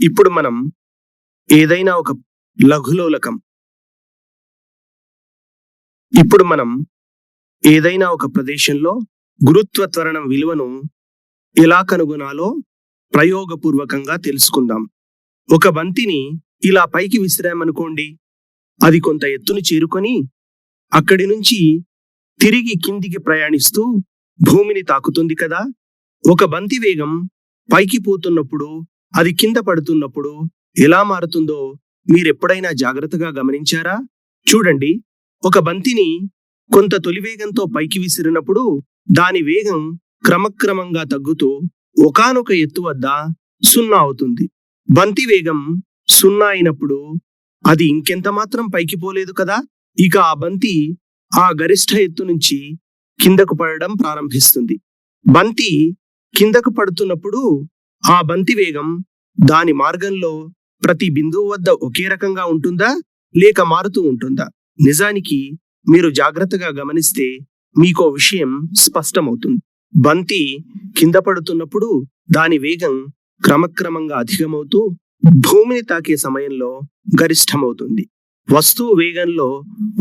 ఇప్పుడు మనం ఏదైనా ఒక లఘులోలకం ఇప్పుడు మనం ఏదైనా ఒక ప్రదేశంలో గురుత్వ త్వరణం విలువను ఎలా కనుగొనాలో ప్రయోగపూర్వకంగా తెలుసుకుందాం. ఒక బంతిని ఇలా పైకి విసిరామనుకోండి, అది కొంత ఎత్తును చేరుకొని అక్కడి నుంచి తిరిగి కిందికి ప్రయాణిస్తూ భూమిని తాకుతుంది కదా. ఒక బంతి వేగం పైకి పోతున్నప్పుడు, అది కింద పడుతున్నప్పుడు ఎలా మారుతుందో మీరెప్పుడైనా జాగ్రత్తగా గమనించారా? చూడండి, ఒక బంతిని కొంత తొలి వేగంతో పైకి విసిరినప్పుడు దాని వేగం క్రమక్రమంగా తగ్గుతూ ఒకానొక ఎత్తు వద్ద 0 అవుతుంది. బంతి వేగం 0 అయినప్పుడు అది ఇంకెంత మాత్రం పైకి పోలేదు కదా. ఇక ఆ బంతి ఆ గరిష్ట ఎత్తు నుంచి కిందకు పడడం ప్రారంభిస్తుంది. బంతి కిందకు పడుతున్నప్పుడు ఆ బంతి వేగం దాని మార్గంలో ప్రతి బిందువు వద్ద ఒకే రకంగా ఉంటుందా, లేక మారుతూ ఉంటుందా? నిజానికి మీరు జాగ్రత్తగా గమనిస్తే మీకో విషయం స్పష్టమవుతుంది. బంతి కింద పడుతున్నప్పుడు దాని వేగం క్రమక్రమంగా అధికమవుతూ భూమిని తాకే సమయంలో గరిష్టమవుతుంది. వస్తువు వేగంలో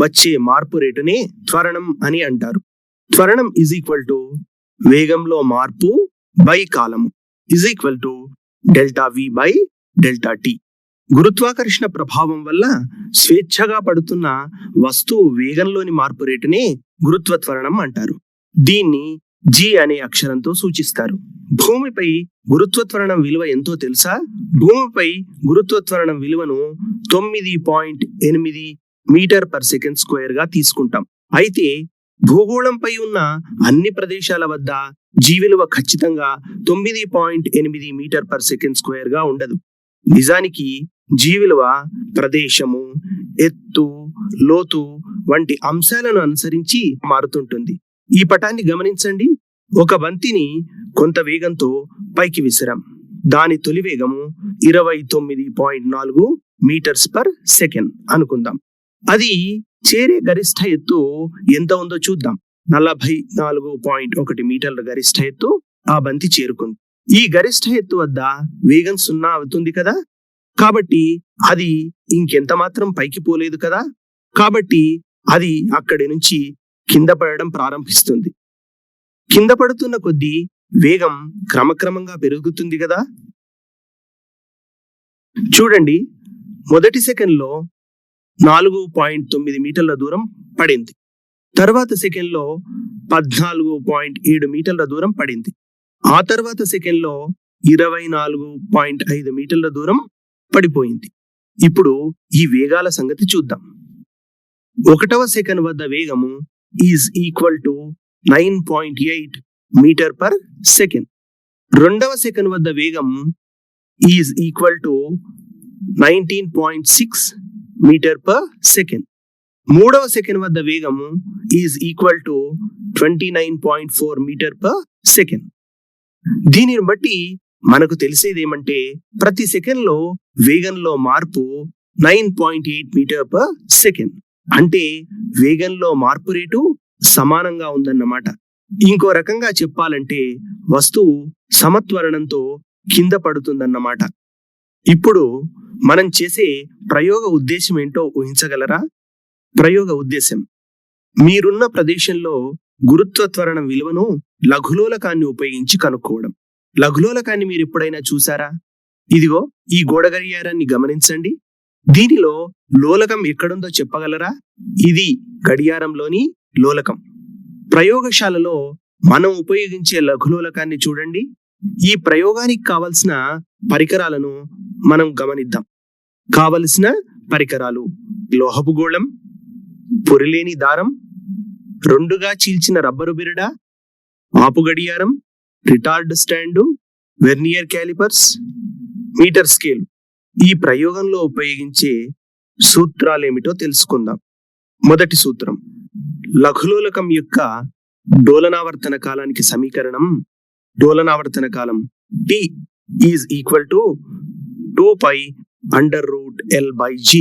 వచ్చే మార్పు రేటునే త్వరణం అని అంటారు. త్వరణం ఈజ్ ఈక్వల్ టు వేగంలో మార్పు బై కాలము is equal to delta V by delta T. గురుత్వాకర్షణ ప్రభావం వల్ల స్వేచ్ఛగా పడుతున్న వస్తువు వేగంలోని మార్పు రేటునే గురుత్వ త్వరణం అంటారు. దీన్ని జి అనే అక్షరంతో సూచిస్తారు. భూమిపై గురుత్వ త్వరణం విలువ ఎంతో తెలుసా? భూమిపై గురుత్వ త్వరణం విలువను 9.8 మీటర్ పర్ సెకండ్ స్క్వేర్ గా తీసుకుంటాం. అయితే భూగోళంపై ఉన్న అన్ని ప్రదేశాల వద్ద జీ విలువ ఖచ్చితంగా 9.8 మీటర్ పర్ సెకండ్ స్క్వేర్ గా ఉండదు. నిజానికి జీ విలువ ప్రదేశము, ఎత్తు, లోతు వంటి అంశాలను అనుసరించి మారుతుంటుంది. ఈ పటాన్ని గమనించండి. ఒక బంతిని కొంత వేగంతో పైకి విసిరాం. దాని తొలి వేగము 29.4 మీటర్స్ పర్ సెకండ్ అనుకుందాం. అది చేరే గరిష్ట ఎత్తు ఎంత ఉందో చూద్దాం. 44.1 మీటర్ల గరిష్ట ఎత్తు ఆ బంతి చేరుకుంది. ఈ గరిష్ట ఎత్తు వద్ద వేగం 0 అవుతుంది కదా. కాబట్టి అది ఇంకెంత మాత్రం పైకి పోలేదు కదా. కాబట్టి అది అక్కడి నుంచి కింద పడడం ప్రారంభిస్తుంది. కింద పడుతున్న కొద్దీ వేగం క్రమక్రమంగా పెరుగుతుంది కదా. చూడండి, మొదటి సెకండ్లో 4.9 మీటర్ల దూరం పడింది. తర్వాత సెకండ్లో 14.7 మీటర్ల దూరం పడింది. ఆ తర్వాత సెకండ్లో 24.5 మీటర్ల దూరం పడిపోయింది. ఇప్పుడు ఈ వేగాల సంగతి చూద్దాం. 1వ సెకండ్ వద్ద వేగము is equal to 9.8 metre per second. 2వ సెకండ్ వద్ద వేగం is equal to 19.6 metre per second. 3వ సెకండ్ వద్ద వేగము is equal to 29.4 metre per second. దీనిని బట్టి మనకు తెలిసేదేమంటే ప్రతి సెకండ్లో వేగంలో మార్పు 9.8 మీటర్ పర్ సెకండ్. అంటే వేగంలో మార్పు రేటు సమానంగా ఉందన్నమాట. ఇంకో రకంగా చెప్పాలంటే వస్తువు సమత్వరణంతో కింద పడుతుందన్నమాట. ఇప్పుడు మనం చేసే ప్రయోగ ఉద్దేశం ఏంటో ఊహించగలరా? ప్రయోగ ఉద్దేశం, మీరున్న ప్రదేశంలో గురుత్వ త్వరణం విలువను లఘులోలకాన్ని ఉపయోగించి కనుక్కోవడం. లఘులోలకాన్ని మీరు ఎప్పుడైనా చూసారా? ఇదిగో ఈ గోడ గడియారాన్ని గమనించండి. దీనిలో లోలకం ఎక్కడుందో చెప్పగలరా? ఇది గడియారంలోని లోలకం. ప్రయోగశాలలో మనం ఉపయోగించే లఘులోలకాన్ని చూడండి. ఈ ప్రయోగానికి కావలసిన పరికరాలను మనం గమనిద్దాం. కావలసిన పరికరాలు: లోహపు గోళం, పొరిలేని దారం, 2గా చీల్చిన రబ్బరు బిరడ, ఆపు గడియారం, retort stand, vernier callipers, metre scale. ఈ ప్రయోగంలో ఉపయోగించే సూత్రాలేమిటో తెలుసుకుందాం. మొదటి సూత్రం, లఘులోలకం యొక్క డోలనావర్తన కాలానికి సమీకరణం. డోలనావర్తన కాలం T is equal to 2π√L/g.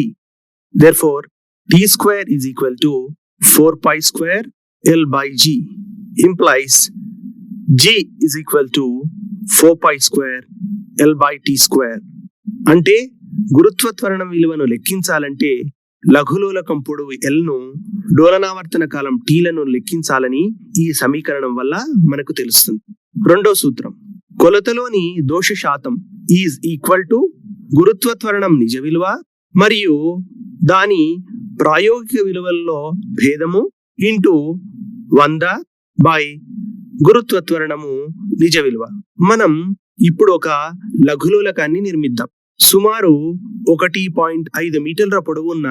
Therefore, T square is equal to 4π square L/g implies G is equal to 4π square L/t square. అంటే గురుత్వ త్వరణం విలువను లెక్కించాలంటే లఘులోలకం పొడవు L ను, డోలనావర్తన కాలం T లను లెక్కించాలని ఈ సమీకరణం వల్ల మనకు తెలుస్తుంది. రెండో సూత్రం, కొలతలోని దోష శాతం ఈజ్ ఈక్వల్ టు గురుత్వ త్వరణం నిజ విలువ మరియు దాని ప్రాయోగిక విలువల్లో భేదము ఇంటూ 100 బై గురుత్వ త్వరణము నిజ విలువ. మనం ఇప్పుడు ఒక లఘులోలకాన్ని నిర్మిద్దాం. సుమారు 1.5 మీటర్ల పొడవున్న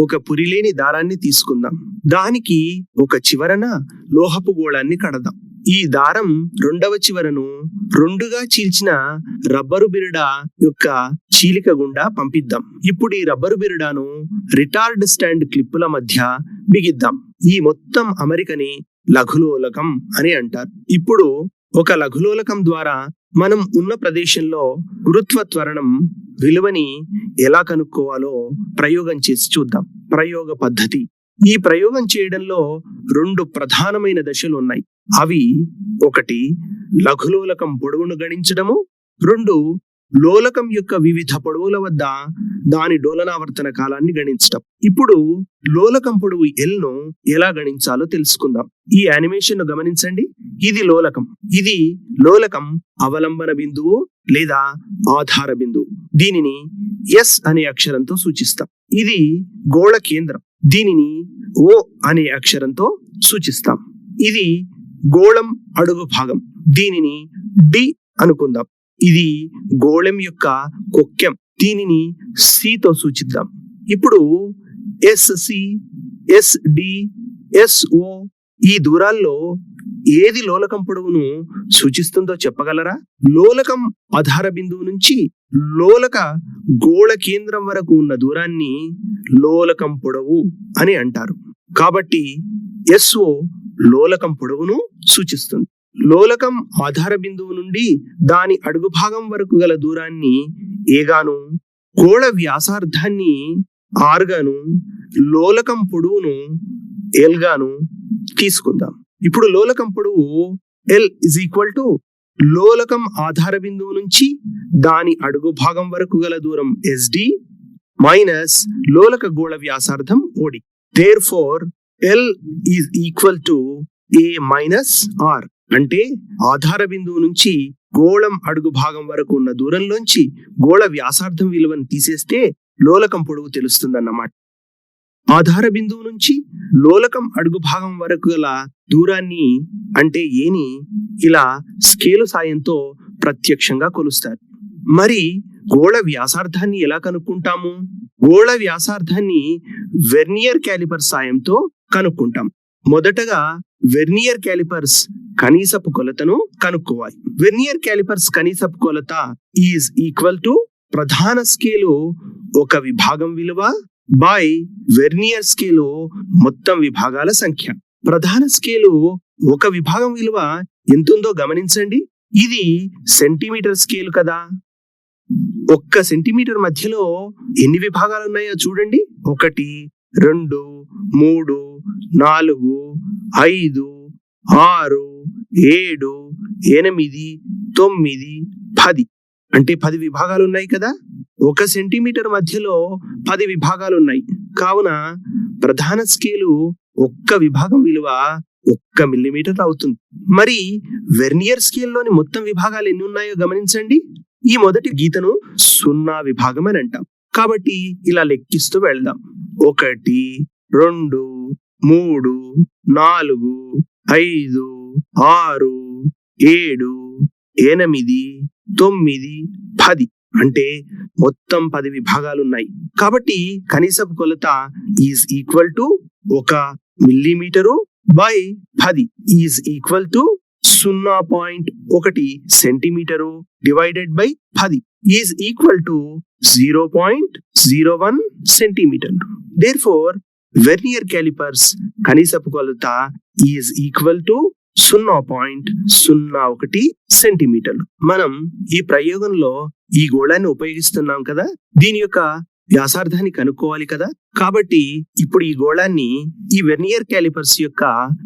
ఒక పురిలేని దారాన్ని తీసుకుందాం. దానికి ఒక చివరన లోహపు గోళాన్ని కడదాం. ఈ దారం రెండవ చివరను రెండుగా చీల్చిన రబ్బరు బిరడా యొక్క చీలిక గుండా పంపిద్దాం. ఇప్పుడు ఈ రబ్బరు బిరడాను రిటార్డ్ స్టాండ్ క్లిప్పుల మధ్య బిగిద్దాం. ఈ మొత్తం అమరికని లఘులోలకం అని అంటారు. ఇప్పుడు ఒక లఘులోలకం ద్వారా మనం ఉన్న ప్రదేశంలో గురుత్వ త్వరణం విలువని ఎలా కనుక్కోవాలో ప్రయోగం చేసి చూద్దాం. ప్రయోగ పద్ధతి. ఈ ప్రయోగం చేయడంలో 2 ప్రధానమైన దశలు ఉన్నాయి. అవి 1 లఘులోలకం పొడవును గణించడము, 2 లోలకం యొక్క వివిధ పొడవుల వద్ద దాని డోలనావర్తన కాలాన్ని గణించడం. ఇప్పుడు లోలకం పొడవు L ను ఎలా గణించాలో తెలుసుకుందాం. ఈ యానిమేషన్ ను గమనించండి. ఇది లోలకం. ఇది లోలకం అవలంబన బిందువు లేదా ఆధార బిందువు. దీనిని S అనే అక్షరంతో సూచిస్తాం. ఇది గోళ కేంద్రం. దీనిని O అనే అక్షరంతో సూచిస్తాం. ఇది గోళం అడుగు భాగం. దీనిని D అనుకుందాం. ఇది గోళం యొక్క కొక్కెం. దీనిని C తో సూచిద్దాం. ఇప్పుడు SC, SD, SO ఈ దూరాల్లో ఏది లోలకం పొడవును సూచిస్తుందో చెప్పగలరా? లోలకం ఆధార బిందువు నుంచి లోలక గోళ కేంద్రం వరకు ఉన్న దూరాన్ని లోలకం పొడవు అని అంటారు. కాబట్టి SO లోలకం పొడవును సూచిస్తుంది. లోలకం ఆధార బిందువు నుండి దాని అడుగు భాగం వరకు గల దూరాన్ని A గాను, గోళ వ్యాసార్థాన్ని R గాను, లోలకం పొడవును L గాను తీసుకుందాం. ఇప్పుడు లోలకం పొడవు L ఇజ్ ఈక్వల్ టు లోలకం ఆధార బిందువు నుంచి దాని అడుగు భాగం వరకు గల దూరం SD మైనస్ లోలక గోళ వ్యాసార్థం OD. Therefore L is equal to A minus R. అంటే ఆధార బిందువు నుంచి గోళం అడుగు భాగం వరకు ఉన్న దూరంలోంచి గోళ వ్యాసార్థం విలువను తీసేస్తే లోలకం పొడవు తెలుస్తుందన్నమాట. ఆధార బిందువు నుంచి లోలకం అడుగు భాగం వరకు గల దూరాన్ని అంటే ఏని ఇలా స్కేలు సాయంతో ప్రత్యక్షంగా కొలుస్తారు. మరి గోళ వ్యాసార్థాన్ని ఎలా కనుక్కుంటాము? గోళ వ్యాసార్థాన్ని వెర్నియర్ క్యాలిపర్ సాయంతో కనుక్కుంటాం. మొదటగా వెర్నియర్ క్యాలిపర్స్ కనీసపు కొలతను కనుక్కోవాలి. వెర్నియర్ క్యాలిపర్స్ కనీసపు కొలత ఈజ్ ఈక్వల్ టు ప్రధాన స్కేలు ఒక విభాగం విలువ బై వెర్నియర్ స్కేలు మొత్తం విభాగాల సంఖ్య. ప్రధాన స్కేలు ఒక విభాగం విలువ ఎంతుందో గమనించండి. ఇది సెంటీమీటర్ స్కేలు కదా. 1 సెంటీమీటర్ మధ్యలో ఎన్ని విభాగాలు ఉన్నాయో చూడండి. 1, 2, 3, 4, 5, 6, 7, 8, 9, 10 అంటే 10 విభాగాలు ఉన్నాయి కదా. 1 సెంటీమీటర్ మధ్యలో 10 విభాగాలు ఉన్నాయి. కావున ప్రధాన స్కేలు 1 విభాగం విలువ 1 మిల్లీమీటర్ అవుతుంది. మరి వెర్నియర్ స్కేల్లోని మొత్తం విభాగాలు ఎన్ని ఉన్నాయో గమనించండి. ఈ మొదటి గీతను 0 విభాగం అని అంటాం. కాబట్టి ఇలా లెక్కిస్తూ వెళ్దాం. 1, 2, 3, 4, 5, 6, 7, 8, 9, 10 అంటే మొత్తం 10 విభాగాలు ఉన్నాయి. కాబట్టి కనీసపు కొలత is equal to 1 millimetre by 10 is equal to 0.1 centimetre divided by 10 is equal to 0.01 centimetre. Therefore vernier callipers కనీసపు కొలత ఈజ్ ఈక్వల్ టు 0.01 సెంటీమీటర్లు. మనం ఈ ప్రయోగంలో ఈ గోళాన్ని ఉపయోగిస్తున్నాం కదా. దీని యొక్క వ్యాసార్థాన్ని కనుక్కోవాలి కదా. కాబట్టి ఇప్పుడు ఈ గోళాన్ని ఈ వెర్నియర్ క్యాలిపర్స్ యొక్క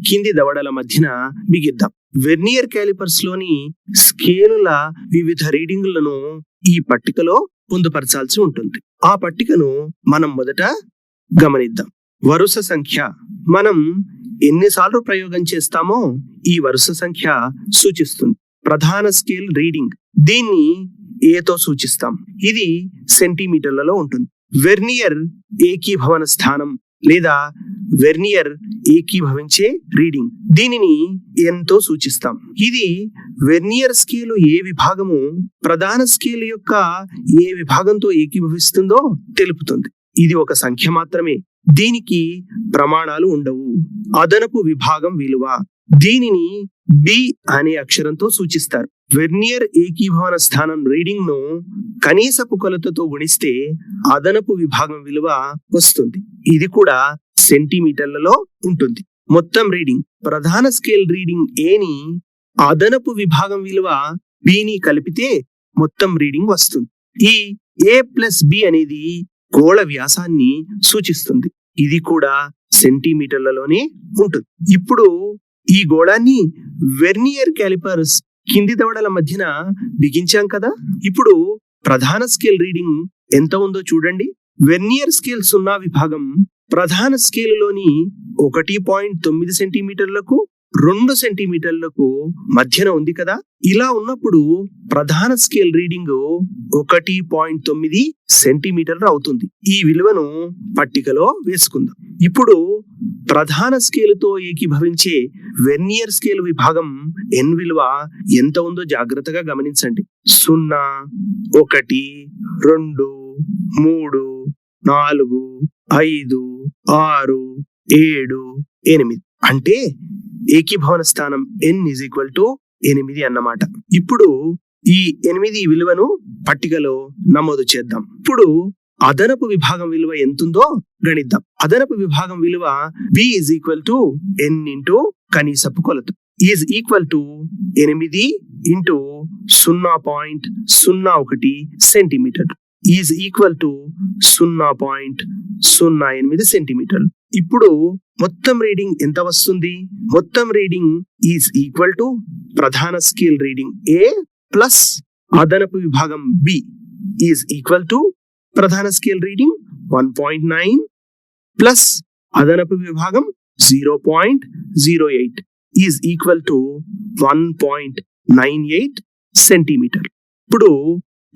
కింది దవడల మధ్యన బిగిద్దాం. వెర్నియర్ క్యాలిపర్స్ లోని స్కేలుల వివిధ రీడింగులను ఈ పట్టికలో పొందుపరచాల్సి ఉంటుంది. ఆ పట్టికను మనం మొదట గమనిద్దాం. వరుస సంఖ్య మనం ఎన్నిసార్లు ప్రయోగం చేస్తామో ఈ వరుస సంఖ్య సూచిస్తుంది. ప్రధాన స్కేల్ రీడింగ్, దీన్ని ఏతో సూచిస్తాం. ఇది సెంటీమీటర్లలో ఉంటుంది. వెర్నియర్ ఏకీభవన స్థానం లేదా వెర్నియర్ ఏకీభవించే రీడింగ్, దీనిని ఎంతో సూచిస్తాం. ఇది వెర్నియర్ స్కేలు ఏ విభాగము ప్రధాన స్కేల్ యొక్క ఏ విభాగంతో ఏకీభవిస్తుందో తెలుపుతుంది. ఇది ఒక సంఖ్య మాత్రమే, దీనికి ప్రమాణాలు ఉండవు. అదనపు విభాగం విలువ, దీనిని బి అనే అక్షరంతో సూచిస్తారు. వెర్నియర్ ఏకీభవన స్థానం రీడింగ్ ను కనీసపు కొలతతో గుణిస్తే అదనపు విభాగం విలువ వస్తుంది. ఇది కూడా సెంటీమీటర్లలో ఉంటుంది. మొత్తం రీడింగ్, ప్రధాన స్కేల్ రీడింగ్ ఏని అదనపు విభాగం విలువ బిని కలిపితే మొత్తం రీడింగ్ వస్తుంది. ఈ ఏ ప్లస్ బి అనేది గోళ వ్యాసాన్ని సూచిస్తుంది. ఇది కూడా సెంటీమీటర్లలోనే ఉంటుంది. ఇప్పుడు ఈ గోళాన్ని వెర్నియర్ క్యాలిపర్స్ కింది దవడల మధ్యన బిగించాం కదా. ఇప్పుడు ప్రధాన స్కేల్ రీడింగ్ ఎంత ఉందో చూడండి. వెర్నియర్ స్కేల్ 0 విభాగం ప్రధాన స్కేలులోని 1.9 సెంటీమీటర్లకు 2 సెంటీమీటర్లకు మధ్యన ఉంది కదా. ఇలా ఉన్నప్పుడు ప్రధాన స్కేల్ రీడింగ్ 1.9 సెంటీమీటర్లు అవుతుంది. ఈ విలువను పట్టికలో వేసుకుందాం. ఇప్పుడు ప్రధాన స్కేలుతో ఏకీభవించే వెర్నియర్ స్కేల్ విభాగం ఎన్ విలువ ఎంత ఉందో జాగ్రత్తగా గమనించండి. 0, 1, 2, 3, 4, 5, 6, 7, 8 అంటే ఏకీభవన స్థానం n = 8 అన్నమాట. ఇప్పుడు ఈ 8 విలువను పట్టికలో నమోదు చేద్దాం. ఇప్పుడు అదనపు విభాగం విలువ ఎంతుందో గణిద్దాం. అదనపు విభాగం విలువ b = n × కనీసపు కొలత is equal to 8 × 0.01 centimetre is equal to 0.08 సెంటీమీటర్లు. ఇప్పుడు మొత్తం రీడింగ్ ఎంత వస్తుంది? మొత్తం రీడింగ్ ఈజ్ ఈక్వల్ టు ప్రధాన స్కేల్ రీడింగ్ ఏ ప్లస్ అదనపు విభాగం బి ఈజ్ ఈక్వల్ టు ప్రధాన స్కేల్ రీడింగ్ 1.9 ప్లస్ అదనపు విభాగం 0.08 ఈజ్ ఈక్వల్ టు 1.98 సెంటీమీటర్. ఇప్పుడు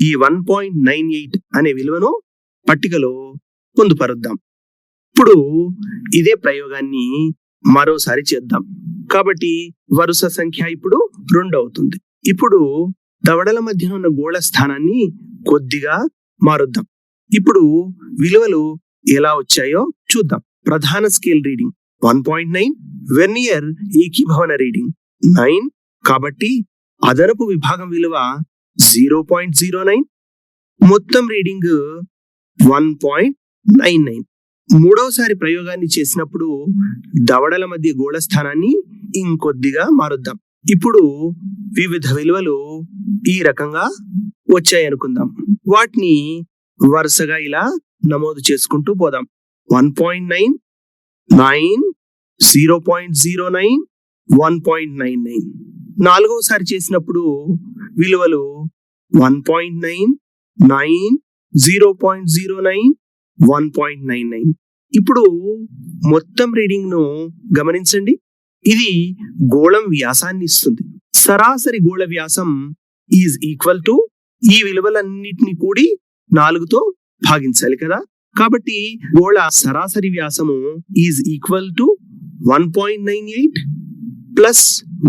ఈ 1.98 అనే విలువను పట్టికలో పొందుపరుద్దాం. ఇప్పుడు ఇదే ప్రయోగాన్ని మరోసారి చేద్దాం. కాబట్టి వరుస సంఖ్య ఇప్పుడు 2 అవుతుంది. ఇప్పుడు దవడల మధ్య ఉన్న గోళ స్థానాన్ని కొద్దిగా మారుద్దాం. ఇప్పుడు విలువలు ఎలా వచ్చాయో చూద్దాం. ప్రధాన స్కేల్ రీడింగ్ 1.9, వెర్నియర్ ఏకీభవన రీడింగ్ 9, కాబట్టి అదనపు విభాగం విలువ 0.09, మొత్తం రీడింగ్ 1.99. మూడవసారి ప్రయోగాన్ని చేసినప్పుడు దవడల మధ్య గోళ స్థానాన్ని ఇంకొద్దిగా మారుద్దాం. ఇప్పుడు వివిధ విలువలు ఈ రకంగా వచ్చాయనుకుందాం. వాటిని వరుసగా ఇలా నమోదు చేసుకుంటూ పోదాం. 1.9, 9, 0.09, 1.99. నాలుగవసారి చేసినప్పుడు విలువలు 1.9, 9, 0.09, 1.99. ఇప్పుడు మొత్తం రీడింగ్ ను గమనించండి. ఇది గోళం వ్యాసాన్ని ఇస్తుంది. సరాసరి గోళ వ్యాసం ఈజ్ ఈక్వల్ టు ఈ విలువలన్నిటిని కూడి 4తో భాగించాలి కదా. కాబట్టి గోళ సరాసరి వ్యాసము is equal to 1.98 plus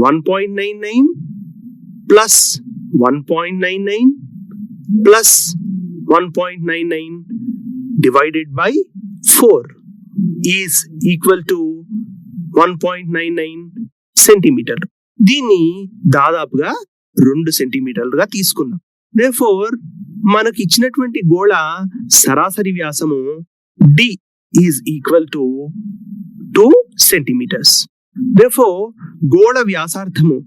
1.99 plus 1.99 plus 1.99 divided by 4 is equal to 1.99 centimetre. దీన్ని దాదాపుగా 2 సెంటీమీటర్లుగా తీసుకుందాం. Therefore, మనకు ఇచ్చినటువంటి గోళ సరాసరి వ్యాసము d is equal to 2 centimetres. Therefore, గోళ వ్యాసార్థము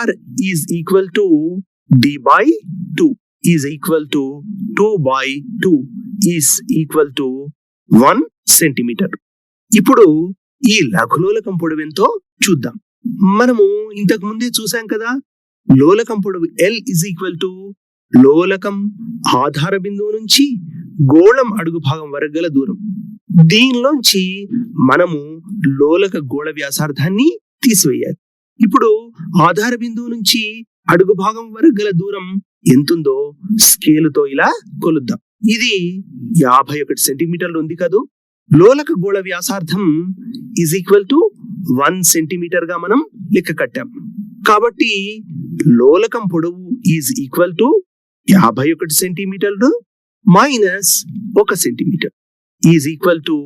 r is equal to d by 2 is equal to 2 by 2 is equal to 1 centimetre. ఇప్పుడు ఈ లఘులోలకం పొడవు ఎంతో చూద్దాం. మనము ఇంతకు ముందే చూసాం కదా, లోలకం పొడవు L ఈజ్ ఈక్వల్ టు లోలకం ఆధార బిందువు నుంచి గోళం అడుగు భాగం వరకు గల దూరం. దీనిలోంచి మనము లోలక గోళ వ్యాసార్థాన్ని తీసివేయాలి. ఇప్పుడు ఆధార బిందువు నుంచి అడుగు భాగం వరకు గల దూరం ఎంతుందో స్కేలుతో ఇలా కొలుద్దాం. ఇది 51 సెంటీమీటర్లు ఉంది కదూ. లోలక గోళ వ్యాసార్థం ఈజ్ ఈక్వల్ టు 1 సెంటీమీటర్ గా మనం లెక్క కట్టాం. కాబట్టి లోలకం పొడవు ఈజ్ ఈక్వల్ టు 51 సెంటీమీటర్లు minus 1 centimetre is equal to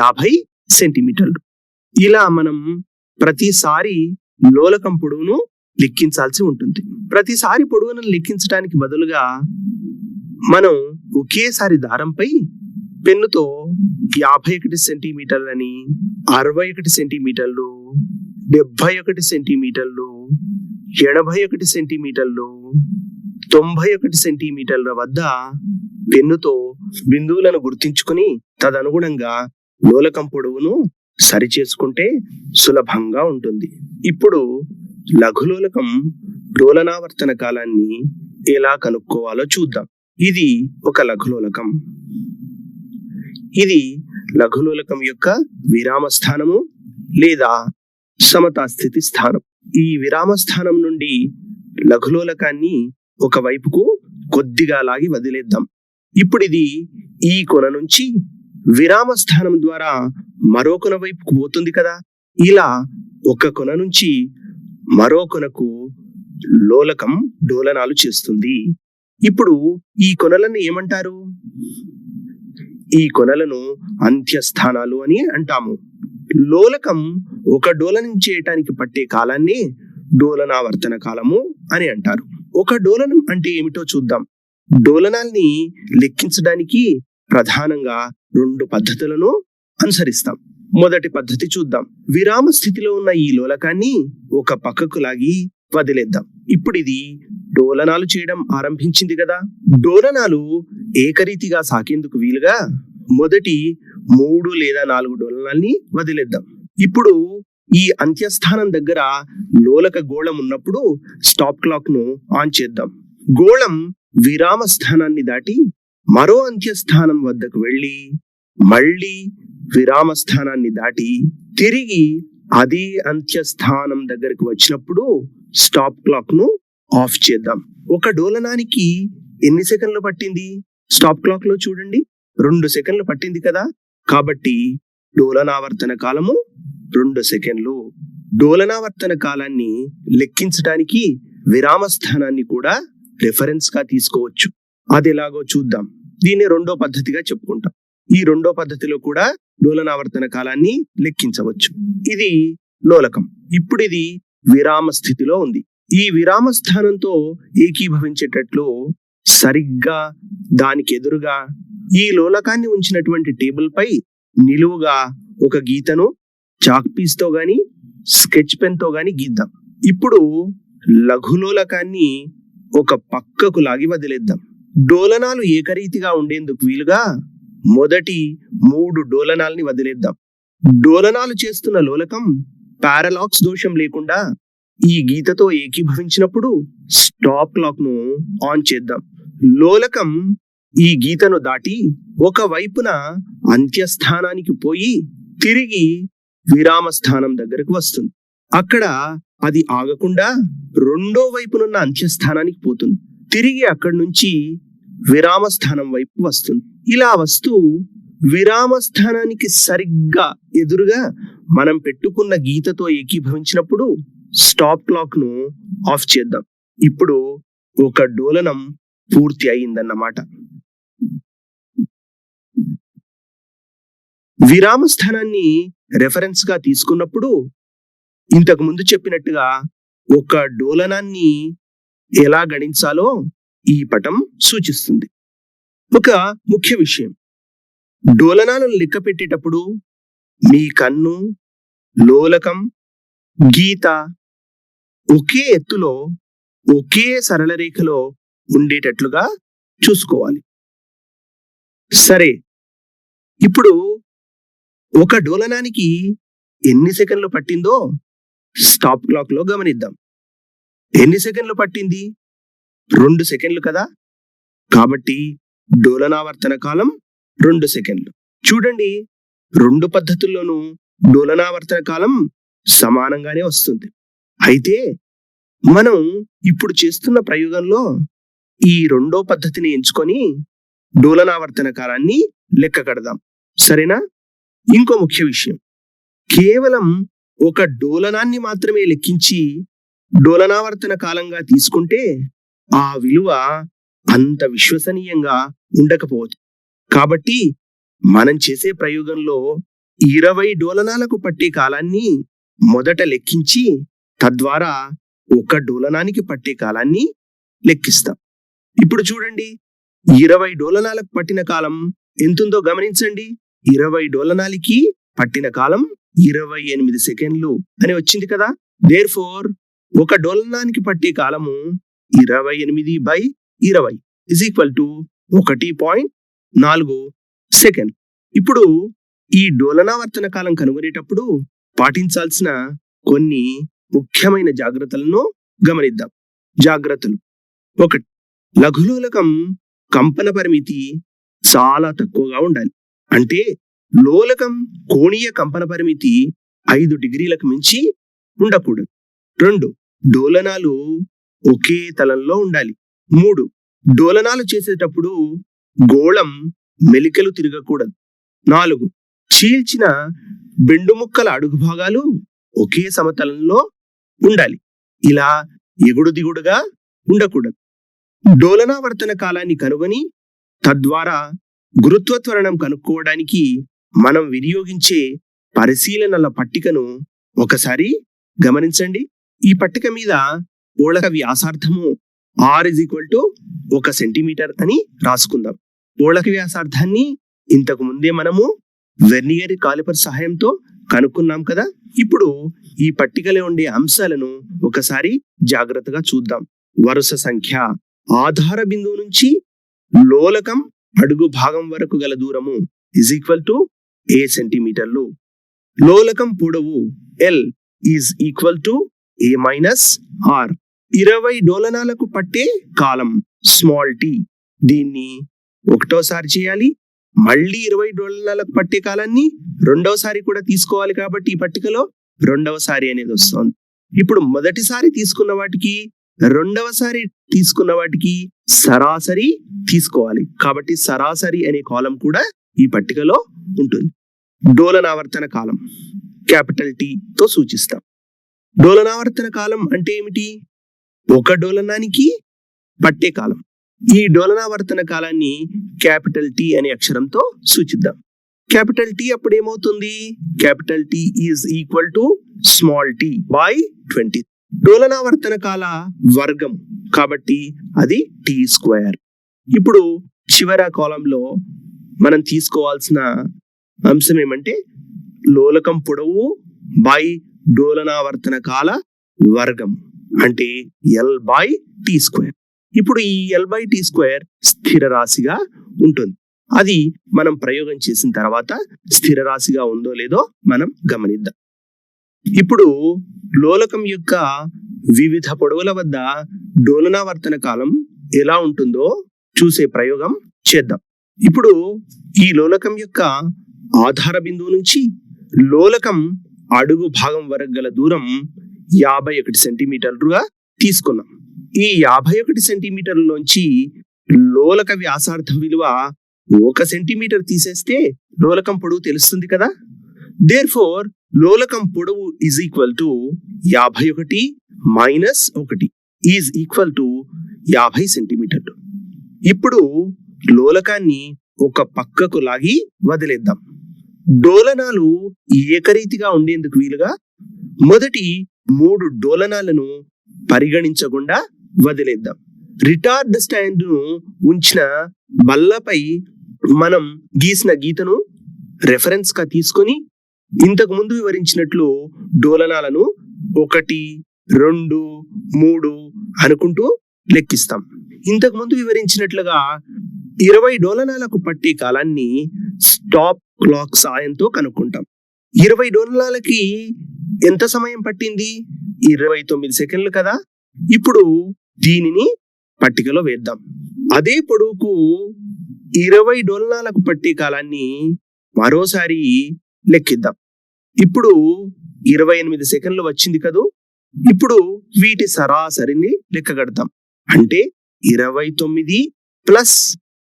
50 సెంటీమీటర్లు. ఇలా మనం ప్రతిసారి లోలకం పొడవును లెక్కించాల్సి ఉంటుంది. ప్రతిసారి పొడవును లెక్కించడానికి బదులుగా మనం ఒకేసారి దారంపై పెన్నుతో 51 సెంటీమీటర్లని, 61 సెంటీమీటర్లు, 71 సెంటీమీటర్లు, 81 సెంటీమీటర్లు, 91 సెంటీమీటర్ల వద్ద పెన్నుతో బిందువులను గుర్తించుకుని తదనుగుణంగా లోలకం పొడవును సరిచేసుకుంటే సులభంగా ఉంటుంది. ఇప్పుడు లఘులోలకం డోలనావర్తన కాలాన్ని ఎలా కనుక్కోవాలో చూద్దాం. ఇది ఒక లఘులోలకం. ఇది లఘులోలకం యొక్క విరామ స్థానము లేదా సమతా స్థితి స్థానం. ఈ విరామ స్థానం నుండి లఘులోలకాన్ని ఒక వైపుకు కొద్దిగా లాగి వదిలేద్దాం. ఇప్పుడు ఇది ఈ కొన నుంచి విరామ స్థానం ద్వారా మరో కొన వైపుకు పోతుంది కదా. ఇలా ఒక కొన నుంచి మరో కొనకు లోలకం డోలనాలు చేస్తుంది. ఇప్పుడు ఈ కొనలను ఏమంటారు? ఈ కొనలను అంత్యస్థానాలు అని అంటాము. లోలకం ఒక డోలనం చేయటానికి పట్టే కాలాన్ని డోలనావర్తన కాలము అని అంటారు. ఒక డోలనం అంటే ఏమిటో చూద్దాం. డోలనాల్ని లెక్కించడానికి ప్రధానంగా 2 పద్ధతులను అనుసరిస్తాం. మొదటి పద్ధతి చూద్దాం. విరామ స్థితిలో ఉన్న ఈ లోలకాన్ని ఒక పక్కకు లాగి వదిలేద్దాం. ఇప్పుడు ఇది డోలనాలు చేయడం ఆరంభించింది కదా. డోలనాలు ఏకరీతిగా సాకేందుకు వీలుగా మొదటి 3 లేదా 4 డోలనాల్ని వదిలేద్దాం. ఇప్పుడు ఈ అంత్యస్థానం దగ్గర లోలక గోళం ఉన్నప్పుడు స్టాప్ క్లాక్ ను ఆన్ చేద్దాం. గోళం విరామ స్థానాన్ని దాటి మరో అంత్యస్థానం వద్దకు వెళ్ళి మళ్ళీ విరామ స్థానాన్ని దాటి తిరిగి అదే అంత్యస్థానం దగ్గరకు వచ్చినప్పుడు స్టాప్ క్లాక్ ను ఆఫ్ చేద్దాం. ఒక డోలనానికి ఎన్ని సెకండ్లు పట్టింది? స్టాప్ క్లాక్ లో చూడండి, 2 సెకండ్లు పట్టింది కదా. కాబట్టి డోలనావర్తన కాలము 2 సెకండ్లు. డోలనావర్తన కాలాన్ని లెక్కించడానికి విరామ స్థానాన్ని కూడా రిఫరెన్స్ గా తీసుకోవచ్చు. అది ఎలాగో చూద్దాం. దీన్ని 2వ పద్ధతిగా చెప్పుకుంటాం. ఈ 2వ పద్ధతిలో కూడా డోలనావర్తన కాలాన్ని లెక్కించవచ్చు. ఇది లోలకం. ఇప్పుడు ఇది విరామ స్థితిలో ఉంది. ఈ విరామ స్థానంతో ఏకీభవించేటట్లు సరిగ్గా దానికి ఎదురుగా ఈ లోలకాన్ని ఉంచినటువంటి టేబుల్ పై నిలువుగా ఒక గీతను చాక్ పీస్ తో గాని స్కెచ్ పెన్ తో గాని గీద్దాం. ఇప్పుడు లఘులోలకాన్ని ఒక పక్కకు లాగి వదిలేద్దాం. డోలనాలు ఏకరీతిగా ఉండేందుకు వీలుగా మొదటి 3 డోలనాల్ని వదిలేద్దాం. డోలనాలు చేస్తున్న లోలకం పారలాక్స్ దోషం లేకుండా ఈ గీతతో ఏకీభవించినప్పుడు స్టాప్ క్లాక్ ను ఆన్ చేద్దాం. లోలకం ఈ గీతను దాటి ఒక వైపున అంత్యస్థానానికి పోయి తిరిగి విరామ స్థానం దగ్గరకు వస్తుంది. అక్కడ అది ఆగకుండా 2వ వైపునున్న అంత్యస్థానానికి పోతుంది. తిరిగి అక్కడి నుంచి విరామ స్థానం వైపు వస్తుంది. ఇలా వస్తూ విరామ స్థానానికి సరిగ్గా ఎదురుగా మనం పెట్టుకున్న గీతతో ఏకీభవించినప్పుడు స్టాప్ క్లాక్ ను ఆఫ్ చేద్దాం. ఇప్పుడు ఒక డోలనం పూర్తి అయిందన్నమాట. విరామ స్థానాన్ని రెఫరెన్స్ గా తీసుకున్నప్పుడు ఇంతకు ముందు చెప్పినట్టుగా ఒక డోలనాన్ని ఎలా గణించాలో ఈ పటం సూచిస్తుంది. ఒక ముఖ్య విషయం, డోలనాలను లెక్క పెట్టేటప్పుడు మీ కన్ను, లోలకం, గీత ఒకే ఎత్తులో ఒకే సరళ రేఖలో ఉండేటట్లుగా చూసుకోవాలి. సరే, ఇప్పుడు ఒక డోలనానికి ఎన్ని సెకండ్లు పట్టిందో స్టాప్ క్లాక్ లో గమనిద్దాం. ఎన్ని సెకండ్లు పట్టింది? 2 సెకండ్లు కదా, కాబట్టి డోలనావర్తన కాలం 2 సెకండ్లు. చూడండి, 2 పద్ధతుల్లోనూ డోలనావర్తన కాలం సమానంగానే వస్తుంది. అయితే మనం ఇప్పుడు చేస్తున్న ప్రయోగంలో ఈ 2వ పద్ధతిని ఎంచుకొని డోలనావర్తన కాలాన్ని లెక్క కడదాం. సరేనా? ఇంకో ముఖ్య విషయం, కేవలం ఒక డోలనాన్ని మాత్రమే లెక్కించి డోలనావర్తన కాలంగా తీసుకుంటే ఆ విలువ అంత విశ్వసనీయంగా ఉండకపోవచ్చు. కాబట్టి మనం చేసే ప్రయోగంలో 20 డోలనాలకు పట్టే కాలాన్ని మొదట లెక్కించి తద్వారా ఒక డోలనానికి పట్టే కాలాన్ని లెక్కిస్తాం. ఇప్పుడు చూడండి, 20 డోలనాలకు పట్టిన కాలం ఎంతుందో గమనించండి. 20 డోలనాలకి పట్టిన కాలం 28 సెకండ్లు అని వచ్చింది కదా. దేర్ఫోర్ ఒక డోలనానికి పట్టే కాలము 28/20 1.4 సెకండ్. ఇప్పుడు ఈ డోలనావర్తన కాలం కనుగొనేటప్పుడు పాటించాల్సిన కొన్ని ముఖ్యమైన జాగ్రత్తలను గమనిద్దాం. జాగ్రత్తలు: 1. లఘులోలకం కంపన పరిమితి చాలా తక్కువగా ఉండాలి. అంటే లోలకం కోణీయ కంపన పరిమితి 5 డిగ్రీలకు మించి ఉండకూడదు. 2. డోలనాలు ఒకే తలంలో ఉండాలి. 3. డోలనాలు చేసేటప్పుడు గోళం మెలికలు తిరగకూడదు. 4. చీల్చిన బెండు ముక్కల అడుగు భాగాలు ఒకే సమతలంలో ఉండాలి. ఇలా ఎగుడు దిగుడుగా ఉండకూడదు. డోలనావర్తన కాలాన్ని కనుగొని తద్వారా గురుత్వ త్వరణం కనుక్కోవడానికి మనం వినియోగించే పరిశీలనల పట్టికను ఒకసారి గమనించండి. ఈ పట్టిక మీద గోళక వ్యాసార్థము r 1 సెంటీమీటర్ అని రాసుకుందాం. గోళక వ్యాసార్థాన్ని ఇంతకు ముందే మనము వెర్నియర్ కాలిపర్ సహాయంతో కనుక్కున్నాం కదా. ఇప్పుడు ఈ పట్టికలో ఉండే అంశాలను ఒకసారి జాగ్రత్తగా చూద్దాం. వరుస సంఖ్య: ఆధార బిందువు నుంచి లోలకం అడుగు భాగం వరకు గల దూరము a సెంటీమీటర్లు. లోలకం పొడవు L a - r. 20 డోలనాలకు పట్టే కాలం t. దీన్ని ఒకటోసారి చేయాలి. మళ్ళీ 20 డోలనాలకు పట్టే కాలాన్ని రెండవసారి కూడా తీసుకోవాలి. కాబట్టి ఈ పట్టికలో రెండవసారి అనేది వస్తుంది. ఇప్పుడు మొదటిసారి తీసుకున్న వాటికి రెండవసారి తీసుకున్న వాటికి సరాసరి తీసుకోవాలి. కాబట్టి సరాసరి అనే కాలం కూడా ఈ పట్టికలో ఉంటుంది. డోలనావర్తన కాలం T తో సూచిస్తాం. డోలనావర్తన కాలం అంటే ఏమిటి? ఒక డోలనానికి పట్టే కాలం. ఈ డోలనావర్తన కాలాన్ని T అనే అక్షరంతో సూచిద్దాం. T అప్పుడు ఏమవుతుంది? T t/20. డోలనావర్తన కాల వర్గం కాబట్టి అది t². ఇప్పుడు చివర కాలంలో మనం తీసుకోవాల్సిన అంశం ఏమంటే లోలకం పొడవు బై డోలనావర్తన కాల వర్గం అంటే L/t². ఇప్పుడు ఈ L/t² స్థిర రాశిగా ఉంటుంది. అది మనం ప్రయోగం చేసిన తర్వాత స్థిర రాశిగా ఉందో లేదో మనం గమనిద్దాం. ఇప్పుడు లోలకం యొక్క వివిధ పొడవుల వద్ద డోలనావర్తన కాలం ఎలా ఉంటుందో చూసే ప్రయోగం చేద్దాం. ఇప్పుడు ఈ లోలకం యొక్క ఆధార బిందువు నుంచి లోలకం అడుగు భాగం వరకు గల దూరం 51 సెంటీమీటర్లుగా తీసుకున్నాం. ఈ 51 సెంటీమీటర్లలోంచి లోలక వ్యాసార్థం విలువ 1 సెంటీమీటర్ తీసేస్తే లోలకం పొడవు తెలుస్తుంది కదా. దేర్ఫోర్ లోలకం పొడవు 51 - 1 50 సెంటీమీటర్లు. ఇప్పుడు లోలకాన్ని ఒక పక్కకు లాగి వదిలేద్దాం. డోలనాలు ఏకరీతిగా ఉండేందుకు వీలుగా మొదటి 3 డోలనాలను పరిగణించకుండా వదిలేద్దాం. రిటార్డ్ స్టాండ్ ను ఉంచిన బల్లపై మనం గీసిన గీతను రెఫరెన్స్ గా తీసుకొని ఇంతకు ముందు వివరించినట్లు డోలనాలను 1, 2, 3 అనుకుంటూ లెక్కిస్తాం. ఇంతకు ముందు వివరించినట్లుగా 20 డోలనాలకు పట్టే కాలాన్ని స్టాప్ క్లాక్ సాయంతో కనుక్కుంటాం. 20 డోలనాలకి ఎంత సమయం పట్టింది? 29 సెకండ్లు కదా. ఇప్పుడు దీనిని పట్టికలో వేద్దాం. అదే పొడవుకు 20 డోలనాలకు పట్టే కాలాన్ని మరోసారి లెక్కిద్దాం. ఇప్పుడు 28 సెకండ్లు వచ్చింది కదూ. ఇప్పుడు వీటి సరాసరిని లెక్కగడతాం. అంటే 29 plus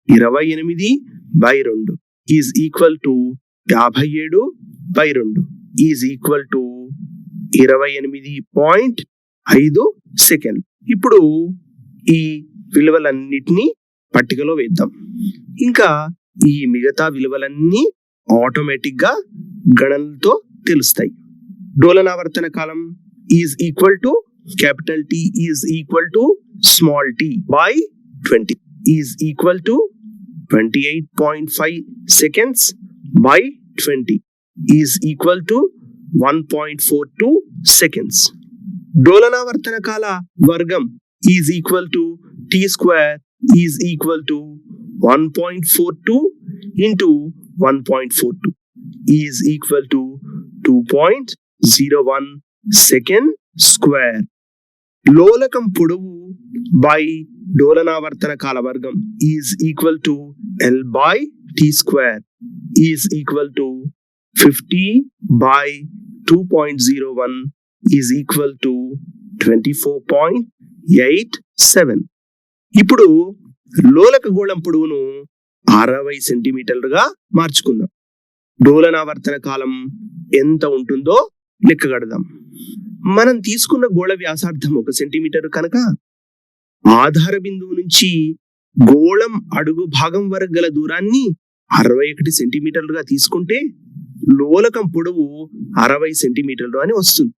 28/2 is equal to 57/2 is equal to 28.5 second. ఇప్పుడు ఈ విలువలన్నిటినీ పట్టికలో వేద్దాం. ఇంకా ఈ మిగతా విలువలన్నీ ఆటోమేటిక్ గా గణనతో తెలుస్తాయి. డోలనావర్తన కాలం is equal to capital T is equal to small t by 20 is equal to 28.5 seconds by 20 is equal to 1.42 seconds. డోలనావర్తన కాల వర్గం is equal to t square is equal to 1.42 into 1.42 is equal to 2.01 second square. లోలకం పొడవు by డోలనావర్తన కాల వర్గం is equal to L by t square is equal to 50/2.01 is equal to 24.87. ఇప్పుడు లోలక గోళం పొడవును 60 సెంటీమీటర్లుగా మార్చుకుందాం. డోలనావర్తన కాలం ఎంత ఉంటుందో లెక్కగడదాం. మనం తీసుకున్న గోళ వ్యాసార్థం 1 సెంటీమీటర్ కనుక ఆధార బిందువు నుంచి గోళం అడుగు భాగం వరకు గల దూరాన్ని 61 సెంటీమీటర్లుగా తీసుకుంటే లోలకం పొడవు 60 సెంటీమీటర్లు అని వస్తుంది.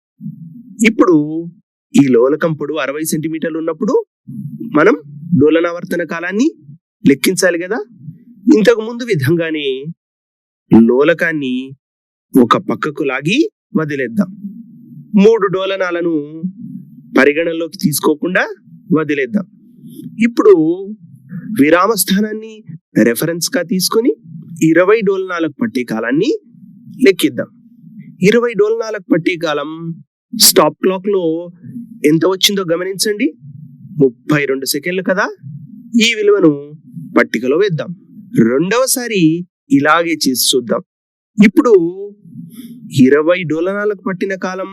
ఇప్పుడు ఈ లోలకం పొడవు 60 సెంటీమీటర్లు ఉన్నప్పుడు మనం డోలనావర్తన కాలాన్ని లెక్కించాలి కదా. ఇంతకు ముందు విధంగానే లోలకాన్ని ఒక పక్కకు లాగి వదిలేద్దాం. 3 డోలనాలను పరిగణనలోకి తీసుకోకుండా వదిలేద్దాం. ఇప్పుడు విరామ స్థానాన్ని రెఫరెన్స్ గా తీసుకొని 20 డోలనాలకు పట్టే కాలాన్ని లెక్కిద్దాం. 20 డోలనాలకు పట్టే కాలం స్టాప్ క్లాక్ లో ఎంత వచ్చిందో గమనించండి. 32 సెకండ్లు కదా. ఈ విలువను పట్టికలో వేద్దాం. రెండవసారి ఇలాగే చేసి చూద్దాం. ఇప్పుడు 20 డోలనాలకు పట్టిన కాలం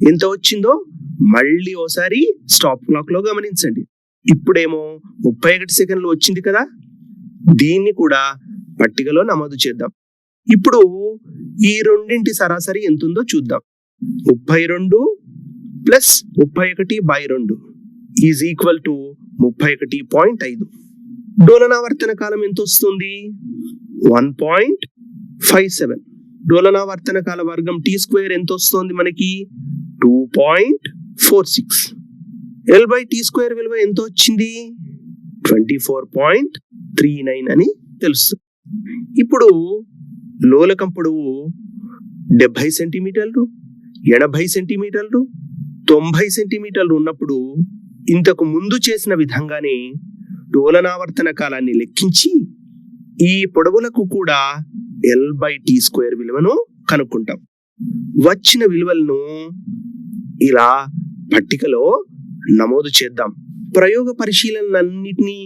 ఎంత వచ్చిందో మళ్ళీ ఓసారి స్టాప్ క్లాక్ లో గమనించండి. ఇప్పుడేమో 31 సెకండ్లు వచ్చింది కదా. దీన్ని కూడా పట్టికలో నమోదు చేద్దాం. ఇప్పుడు ఈ రెండింటి సరాసరి ఎంత ఉందో చూద్దాం. 32 ప్లస్ 31/2 ఈజ్ ఈక్వల్ టు 31.5. డోలనావర్తన కాలం ఎంత వస్తుంది? 1.57. డోలనావర్తన కాల వర్గం t స్క్వేర్ ఎంత వస్తుంది మనకి? 2.46. L బై t స్క్వేర్ విలువ ఎంత వచ్చింది? 24.39 అని తెలుస్తుంది. ఇప్పుడు లోలకం పొడవు 70 సెంటీమీటర్లు, 80 సెంటీమీటర్లు, 90 సెంటీమీటర్లు ఉన్నప్పుడు ఇంతకు ముందు చేసిన విధంగానే డోలనావర్తన కాలాన్ని లెక్కించి ఈ పొడవులకు కూడా L బై t స్క్వేర్ విలువను కనుక్కుంటాం. వచ్చిన విలువలను ఇలా పట్టికలో నమోదు చేద్దాం. ప్రయోగ పరిశీలనలన్నిటినీ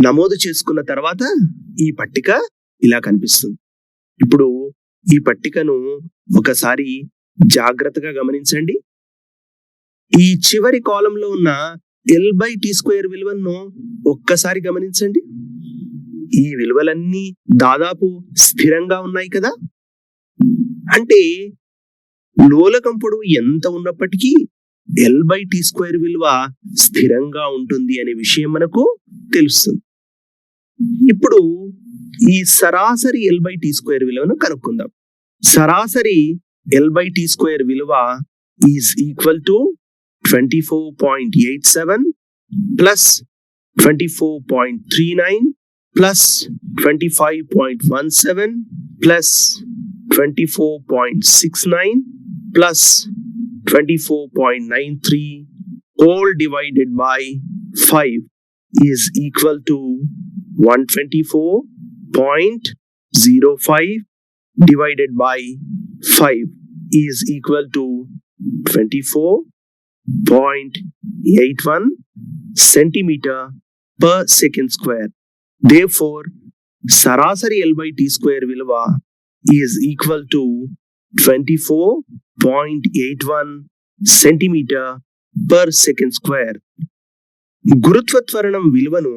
నమోదు చేసుకున్న తర్వాత ఈ పట్టిక ఇలా కనిపిస్తుంది. ఇప్పుడు ఈ పట్టికను ఒకసారి జాగ్రత్తగా గమనించండి. ఈ చివరి కాలంలో ఉన్న L బై t స్క్వేర్ విలువను ఒక్కసారి గమనించండి. ఈ విలువలన్నీ దాదాపు స్థిరంగా ఉన్నాయి కదా. అంటే లోలకం పొడవు ఎంత ఉన్నప్పటికీ L బై t స్క్వేర్ విలువ స్థిరంగా ఉంటుంది అనే విషయం మనకు తెలుస్తుంది. ఇప్పుడు ఈ సరాసరి L బై t స్క్వేర్ విలువను కనుక్కుందాం. సరాసరి L బై t స్క్వేర్ విలువ is equal to 24.87 plus 24.39 plus 25.17 plus 24.69 plus 24.93 all divided by 5 is equal to 124.05 divided by 5 is equal to 24.81 centimeter per second square. Therefore, సరాసరి L/T² విలువ is equal to 24.81 centimeter per second square. గురుత్వ త్వరణం విలువను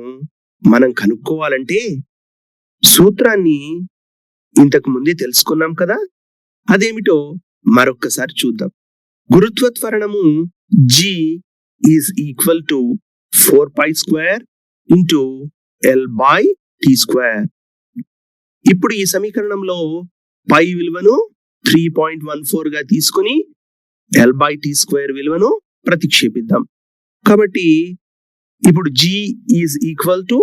మనం కనుక్కోవాలంటే సూత్రాన్ని ఇంతకు ముందే తెలుసుకున్నాం కదా, అదేమిటో మరొక్కసారి చూద్దాం. గురుత్వ త్వరణము G is equal to 4π² into L/T². ఇప్పుడు ఈ సమీకరణంలో పై విలువను 3.14 గా తీసుకుని L/T² విలువను ప్రతిక్షేపిద్దాం. కాబట్టి ఇప్పుడు G is equal to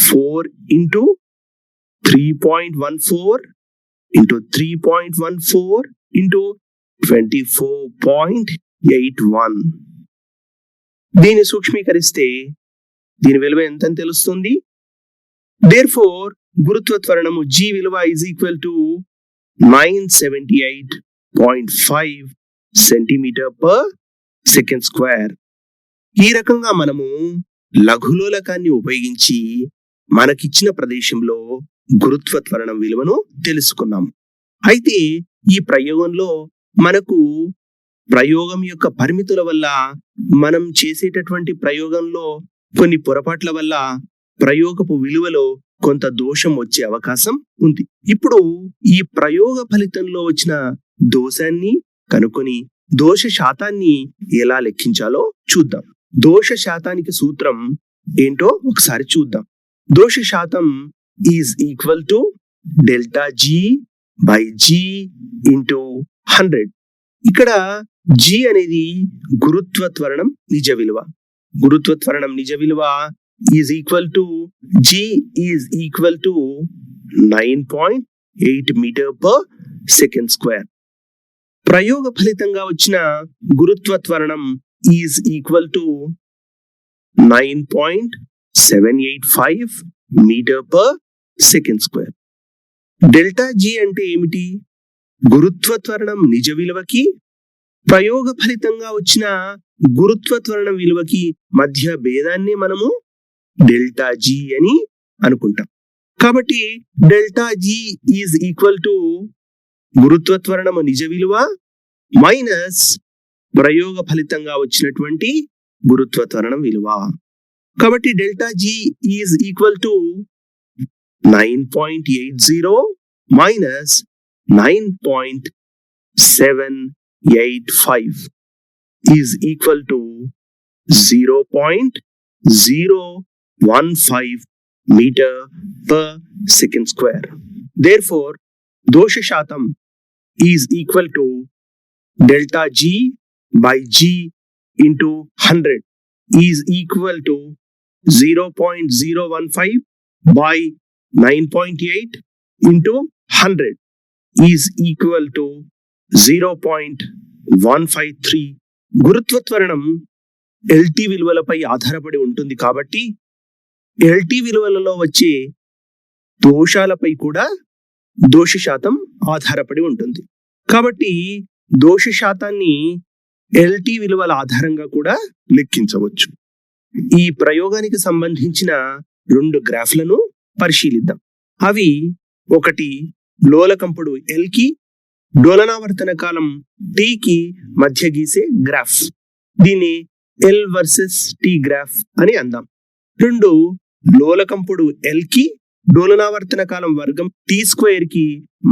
4 into 3.14 into 3.14 into 24.81. దీన్ని సూక్ష్మీకరిస్తే దీని విలువ ఎంత అని తెలుస్తుంది. Therefore, గురుత్వ త్వరణము G విలువ is equal to 978.5 centimeter per second square. ఈ రకంగా మనము లఘులోలకాన్ని ఉపయోగించి మనకిచ్చిన ప్రదేశంలో గురుత్వ త్వరణం విలువను తెలుసుకున్నాం. అయితే ఈ ప్రయోగంలో మనకు ప్రయోగం యొక్క పరిమితుల వల్ల, మనం చేసేటటువంటి ప్రయోగంలో కొన్ని పొరపాట్ల వల్ల ప్రయోగపు విలువలో కొంత దోషం వచ్చే అవకాశం ఉంది. ఇప్పుడు ఈ ప్రయోగ ఫలితంలో వచ్చిన దోషాన్ని కనుక్కొని దోష శాతాన్ని ఎలా లెక్కించాలో చూద్దాం. దోష శాతానికి సూత్రం ఏంటో ఒకసారి చూద్దాం. దోష శాతం is equal to ΔG/G into 100. ఇక్కడ G అనేది గురుత్వ త్వరణం నిజ విలువ. గురుత్వ త్వరణం నిజ విలువ is equal to G is equal to 9.8 metre per second square. ప్రయోగ ఫలితంగా వచ్చిన గురుత్వ త్వరణం is equal to 9.785 metre per second square. ΔG అంటే ఏమిటి? గురుత్వ త్వరణం నిజ విలువకి ప్రయోగ ఫలితంగా వచ్చిన గురుత్వ త్వరణం విలువకి మధ్య భేదాన్ని మనము ΔG అని అనుకుంటాం. కాబట్టి ΔG ఈజ్ ఈక్వల్ టు గురుత్వ త్వరణము నిజ విలువ మైనస్ ప్రయోగ ఫలితంగా వచ్చినటువంటి గురుత్వ త్వరణం విలువ. కాబట్టి ΔG is equal to 9.80 minus 9.785 is equal to 0.015 metre per second square. Therefore, దోష శాతం is equal to ΔG/G into 100 is equal to 0.015 by 9.8 into 100 is equal to 0.153. గురుత్వ త్వరణం LT విలువలపై ఆధారపడి ఉంటుంది కాబట్టి LT విలువలలో వచ్చే దోషాలపై కూడా దోష శాతం ఆధారపడి ఉంటుంది. కాబట్టి దోష శాతాన్ని LT విలువల ఆధారంగా కూడా లెక్కించవచ్చు. ఈ ప్రయోగానికి సంబంధించిన 2 గ్రాఫ్లను పరిశీలిద్దాం. అవి ఒకటి లోలకంపుడు L కి డోలనావర్తన కాలం T కి మధ్య గీసే గ్రాఫ్, దీన్ని L వర్సెస్ T గ్రాఫ్ అని అందాం. 2 లోలకంపుడు L కి డోలనావర్తన కాలం వర్గం T² కి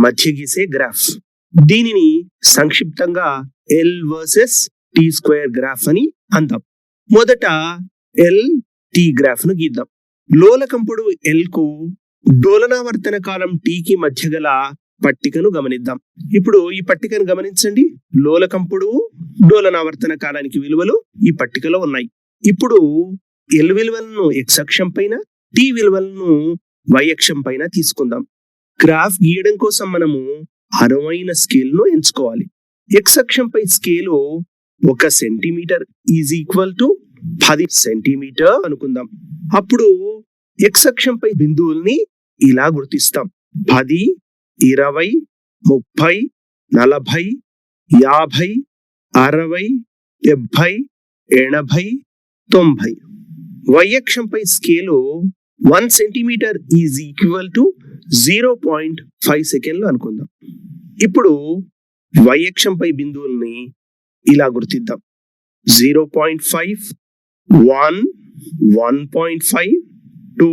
మధ్య గీసే గ్రాఫ్, దీనిని సంక్షిప్తంగా L వర్సెస్ T² గ్రాఫ్ అని అందాం. మొదట LT గ్రాఫ్ ను గీద్దాం. లోలకంపుడు L కు డోలనావర్తన కాలం T కి మధ్య గల పట్టికను గమనిద్దాం. ఇప్పుడు ఈ పట్టికను గమనించండి. లోలకంపుడు డోలనావర్తన కాలానికి విలువలు ఈ పట్టికలో ఉన్నాయి. ఇప్పుడు L విలువలను x అక్షం పైన, T విలువలను y అక్షం పైన తీసుకుందాం. గ్రాఫ్ గీయడం కోసం మనము అనువైన స్కేల్ ను ఎంచుకోవాలి. x అక్షంపై scale 1 centimetre is equal to 10 centimetre అనుకుందాం. అప్పుడు x అక్షంపై బిందువుల్ని ఇలా గుర్తిస్తాం: 10, 20, 30, 40, 50, 60, 70, 80, 90. y అక్షంపై scale 1 centimetre is equal to 0.5 సెకండ్లు అనుకుందాం. ఇప్పుడు y అక్షంపై బిందువుల్ని ఇలా గుర్తిద్దాం. 0.5, 1, 1.5, 2,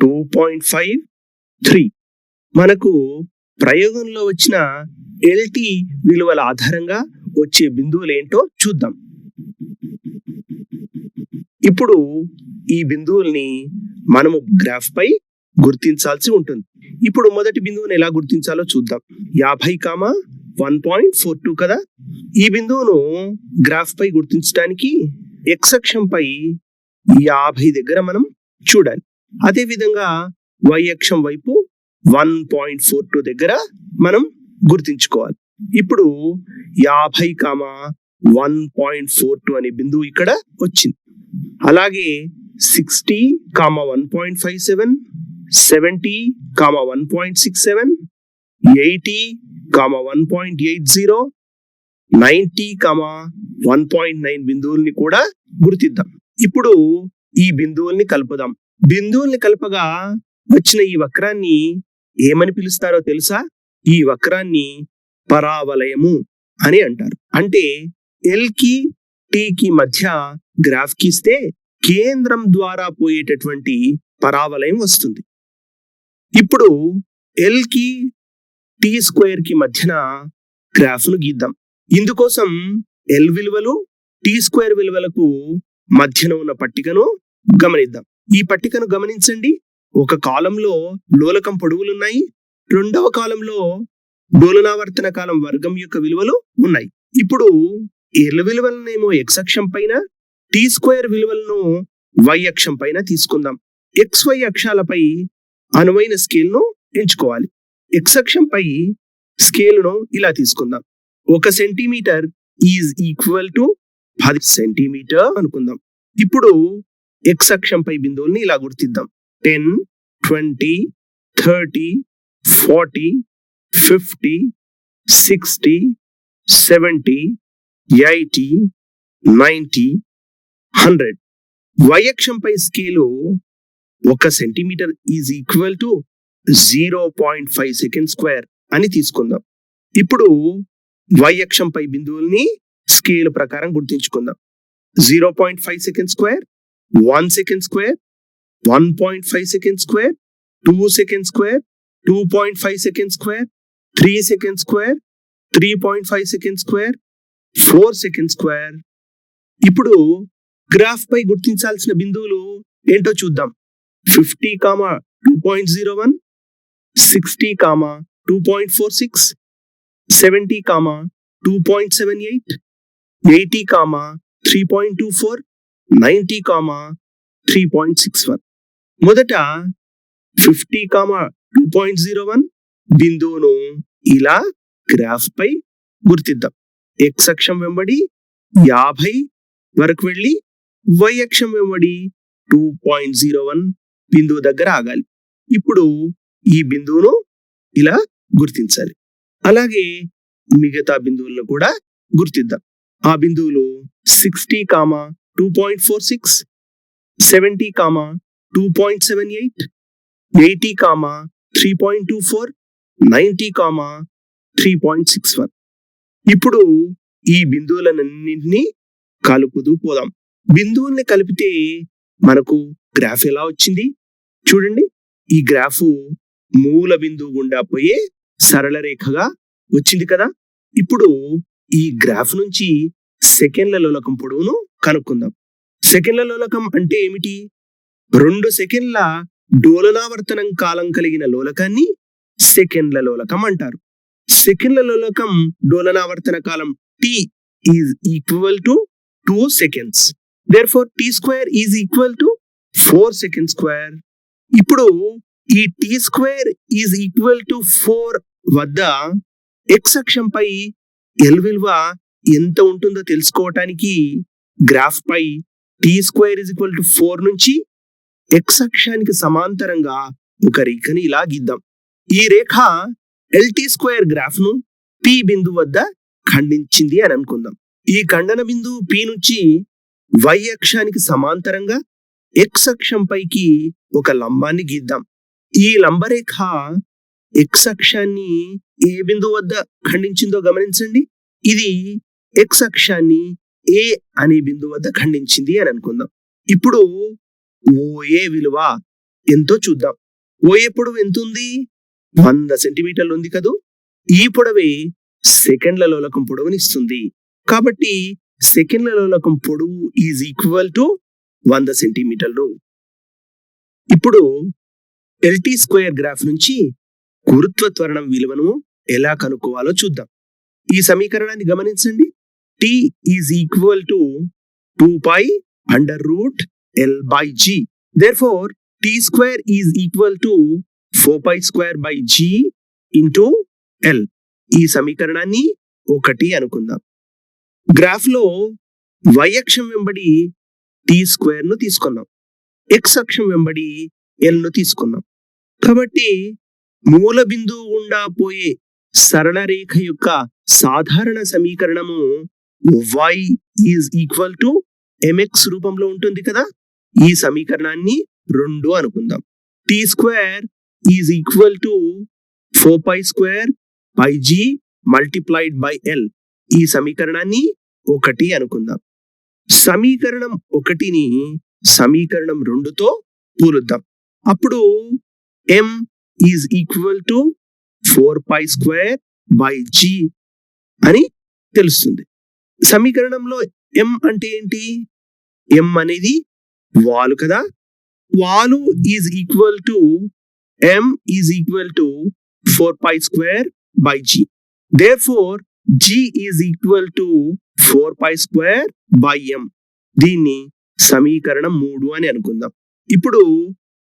2.5, 3. మనకు ప్రయోగంలో వచ్చిన LT విలువల ఆధారంగా వచ్చే బిందువులు ఏంటో చూద్దాం. ఇప్పుడు ఈ బిందువుల్ని మనము గ్రాఫ్ పై గుర్తించాల్సి ఉంటుంది. ఇప్పుడు మొదటి బిందువుని ఎలా గుర్తించాలో చూద్దాం. 50, 1.42 కదా. ఈ బిందువును గ్రాఫ్ పై గుర్తించడానికి x అక్షంపై 50 దగ్గర మనం చూడాలి. అదే విధంగా y అక్షం వైపు 1.42 దగ్గర మనం గుర్తించుకోవాలి. ఇప్పుడు 50, 1.42 అనే బిందువు ఇక్కడ వచ్చింది. అలాగే 60, 1.57, 70, 1.67, 80, 1.80, 90, 1.9 బిందువుల్ని కూడా గుర్తిద్దాం. ఇప్పుడు ఈ బిందువుల్ని కలుపుదాం. బిందువుల్ని కలపగా వచ్చిన ఈ వక్రాన్ని ఏమని పిలుస్తారో తెలుసా? ఈ వక్రాన్ని పరావలయము అని అంటారు. అంటే L కి T కి మధ్య గ్రాఫ్ గీస్తే కేంద్రం ద్వారా పోయేటటువంటి పరావలయం వస్తుంది. ఇప్పుడు L కి T² కి మధ్యన గ్రాఫ్ను గీద్దాం. ఇందుకోసం L విలువలు T² విలువలకు మధ్యన ఉన్న పట్టికను గమనిద్దాం. ఈ పట్టికను గమనించండి. ఒక కాలంలో లోలకం పొడవులున్నాయి, రెండవ కాలంలో డోలనావర్తన కాలం వర్గం యొక్క విలువలు ఉన్నాయి. ఇప్పుడు L విలువలనేమో x అక్షం పైన, T² విలువలను y అక్షం పైన తీసుకుందాం. XY అక్షాలపై అనువైన స్కేల్ను ఎంచుకోవాలి. x అక్షంపై స్కేలును ఇలా తీసుకుందాం. 1 centimetre is equal to 10 centimetre అనుకుందాం. ఇప్పుడు x అక్షంపై బిందువుల్ని ఇలా గుర్తిద్దాం. 10, 20, 30, 40, 50, 60, 70, 80, 90, 100. y అక్షంపై scale 1 centimetre is equal to 0.5 second square అని తీసుకుందాం. ఇప్పుడు y అక్షంపై బిందువుల్ని స్కేల్ ప్రకారం గుర్తించుకుందాం. 0.5 second square, 1 second square, 1.5 second square, 2 second square, 2.5 second square, 3 second square, 3.5 second square, 4 second square. ఇప్పుడు గ్రాఫ్ పై గుర్తించాల్సిన బిందువులు ఏంటో చూద్దాం. 50, 2.01, 60, 2.46, 70, 2.78, 80, 3.24, 90, 3.61. మొదట 50, 2.01 బిందువును ఇలా గ్రాఫ్ పై గుర్తిద్దాం. x అక్షం వెంబడి 50 వరకు వెళ్ళి y అక్షం వెంబడి 2.01 బిందువు దగ్గర ఆగాలి. ఇప్పుడు ఈ బిందువును ఇలా గుర్తించాలి. అలాగే మిగతా బిందువులను కూడా గుర్తిద్దాం. ఆ బిందువులు 60, 2.46, 70, 2.78, 80, 3.24, 90, 3.61. ఇప్పుడు ఈ బిందువులన్నింటినీ కలుపుతూ పోదాం. బిందువుల్ని కలిపితే మనకు గ్రాఫ్ ఎలా వచ్చింది చూడండి. ఈ గ్రాఫ్ మూల బిందువు గుండా పోయే సరళ రేఖగా వచ్చింది కదా. ఇప్పుడు ఈ గ్రాఫ్ నుంచి సెకండ్ల లోలకం పొడవును కనుక్కుందాం. సెకండ్ల లోలకం అంటే ఏమిటి? 2 సెకండ్ల డోలనావర్తనం కాలం కలిగిన లోలకాన్ని సెకండ్ల లోలకం అంటారు. సెకండ్ల లోలకం డోలనావర్తన కాలం t is equal to 2 seconds. Therefore t² is equal to 4 second square. ఇప్పుడు ఈ t² is equal to 4 వద్ద x అక్షంపై L విలువ ఎంత ఉంటుందో తెలుసుకోవటానికి గ్రాఫ్ పై t² is equal to 4 నుంచి x అక్షానికి సమాంతరంగా ఒక రేఖని ఇలా గీద్దాం. ఈ రేఖ LT² గ్రాఫ్ ను P బిందువు వద్ద ఖండించింది అని అనుకుందాం. ఈ ఖండన బిందువు P నుంచి y అక్షానికి సమాంతరంగా ఎక్స్ అక్షం పైకి ఒక లంబాన్ని గీద్దాం. ఈ లంబరేఖ ఎక్స్ అక్షాన్ని ఏ బిందువు వద్ద ఖండించిందో గమనించండి. ఇది ఎక్స్ అక్షాన్ని ఏ అనే బిందువు వద్ద ఖండించింది అని అనుకుందాం. ఇప్పుడు ఓఏ విలువ ఎంతో చూద్దాం. ఓఏ పొడవు ఎంత ఉంది? 100 సెంటీమీటర్లు ఉంది కదూ. ఈ పొడవే సెకండ్ల లోలకం పొడవునిస్తుంది. కాబట్టి సెకండ్ల లోలకం పొడవు ఈజ్ ఈక్వల్ టు 100 సెంటీమీటర్లు. ఇప్పుడు ఎల్టీ స్క్వేర్ గ్రాఫ్ నుంచి గురుత్వ త్వరణం విలువను ఎలా కనుక్కోవాలో చూద్దాం. ఈ సమీకరణాన్ని గమనించండి. T is equal to 2π√L/g. Therefore, T square is equal to 4π²/g into L. ఈ సమీకరణాన్ని 1 అనుకుందాం. గ్రాఫ్ లో y అక్షం వెంబడి టీ స్క్వేర్ ను తీసుకున్నాం, x అక్షం వెంబడి L ను తీసుకున్నాం. కాబట్టి మూల బిందువు గుండా పోయే సరళ రేఖ యొక్క సాధారణ సమీకరణము y is equal to mx రూపంలో ఉంటుంది కదా. ఈ సమీకరణాన్ని 2 అనుకుందాం. T square is equal to 4π²/g multiplied by L. ఈ సమీకరణాన్ని 1 అనుకుందాం. సమీకరణం 1ని సమీకరణం 2తో పూరుద్దాం. అప్పుడు m is equal to 4π²/g అని తెలుస్తుంది. సమీకరణంలో m అంటే ఏంటి? m అనేది వాలు కదా. వాలు is equal to m is equal to 4π²/g. Therefore, g is equal to 4π²/m. దీన్ని సమీకరణం 3 అని అనుకుందాం. ఇప్పుడు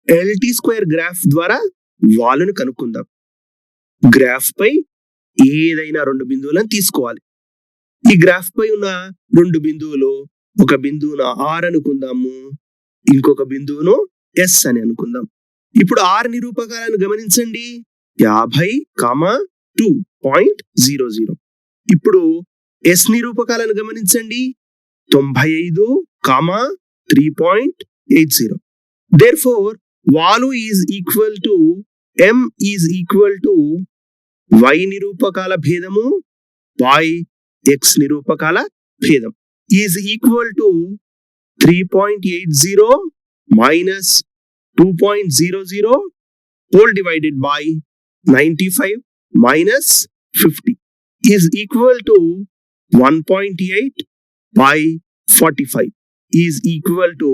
ఎల్టీ స్క్వేర్ గ్రాఫ్ ద్వారా వాలును కనుక్కుందాం. గ్రాఫ్ పై ఏదైనా 2 బిందువులను తీసుకోవాలి. ఈ గ్రాఫ్ పై ఉన్న 2 బిందువులు, ఒక బిందువును r అనుకుందాము, ఇంకొక బిందువును s అని అనుకుందాం. ఇప్పుడు r నిరూపకాలను గమనించండి. 50,2.00. ఇప్పుడు s నిరూపకాలను గమనించండి. 95,3.80. Therefore, వాలు is equal to m is equal to y నిరూపకాల భేదము by x నిరూపకాల భేదం is equal to 3.80 minus 2.00 whole divided by 95 minus 50 is equal to 1.8 by 45 is equal to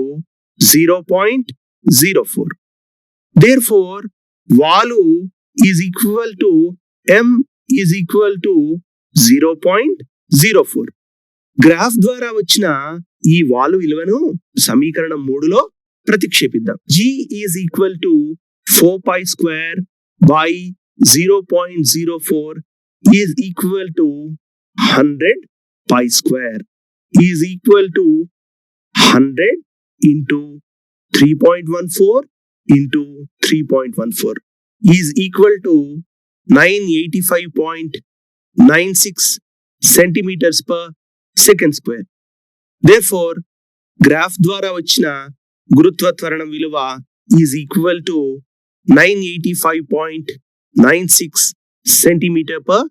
0.04. Therefore, valu is equal to m is equal to 0.04. Graph ద్వారా వచ్చిన ఈ వాలు విలువను సమీకరణం 3లో ప్రతిక్షేపిద్దాం. g is equal to 4π²/0.04 is equal to 100π² is equal to 100 into 3.14 into 3.14 is equal to 985.96 centimetres per second square. Therefore, graph ద్వారా వచ్చిన గురుత్వ త్వరణం విలువ is equal to 985.96 centimetre per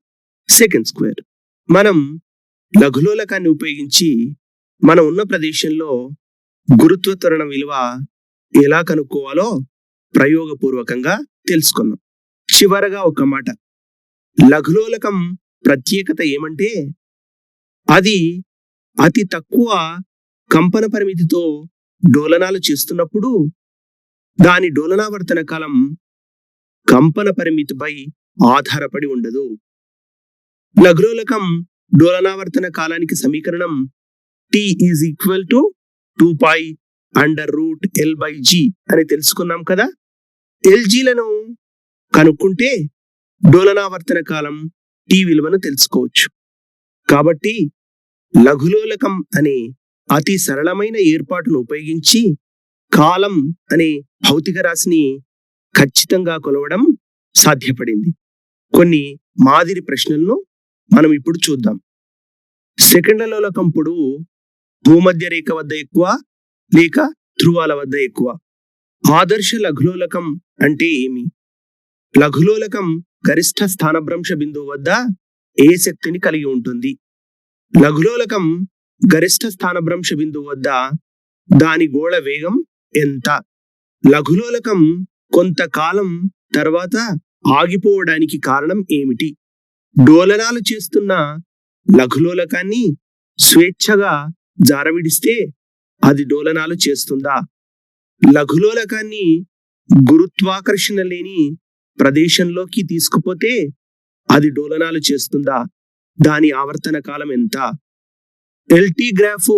second square. మనం లఘులోలకాన్ని ఉపయోగించి మనం ఉన్న ప్రదేశంలో గురుత్వ త్వరణం విలువ ఎలా కనుక్కోవాలో ప్రయోగపూర్వకంగా తెలుసుకున్నాం. చివరగా ఒక మాట, లఘులోలకం ప్రత్యేకత ఏమంటే అది అతి తక్కువ కంపన పరిమితితో డోలనాలు చేస్తున్నప్పుడు దాని డోలనావర్తన కాలం కంపన పరిమితిపై ఆధారపడి ఉండదు. లఘులోలకం డోలనావర్తన కాలానికి సమీకరణం T is equal to 2π√L/g అని తెలుసుకున్నాం కదా. LGలను కనుక్కుంటే డోలనావర్తన కాలం T విలువను తెలుసుకోవచ్చు. కాబట్టి లఘులోలకం అనే అతి సరళమైన ఏర్పాటును ఉపయోగించి కాలం అనే భౌతిక రాశిని ఖచ్చితంగా కొలవడం సాధ్యపడింది. కొన్ని మాదిరి ప్రశ్నలను మనం ఇప్పుడు చూద్దాం. సెకండ్ల లోలకం పొడవు భూమధ్య రేఖ వద్ద ఎక్కువ లేక ధ్రువాల వద్ద ఎక్కువ. ఆదర్శ లఘులోలకం అంటే ఏమి? లఘులోలకం గరిష్ట స్థానభ్రంశ బిందువు వద్ద ఏ శక్తిని కలిగి ఉంటుంది? లఘులోలకం గరిష్ట స్థానభ్రంశ బిందువు వద్ద దాని గోళ వేగం ఎంత? లఘులోలకం కొంతకాలం తర్వాత ఆగిపోవడానికి కారణం ఏమిటి? డోలనాలు చేస్తున్న లఘులోలకాన్ని స్వేచ్ఛగా జారవిడిస్తే అది డోలనాలు చేస్తుందా? లఘులోలకాన్ని గురుత్వాకర్షణ లేని ప్రదేశంలోకి తీసుకుపోతే అది డోలనాలు చేస్తుందా? దాని ఆవర్తన కాలం ఎంత? ఎల్టీ గ్రాఫ్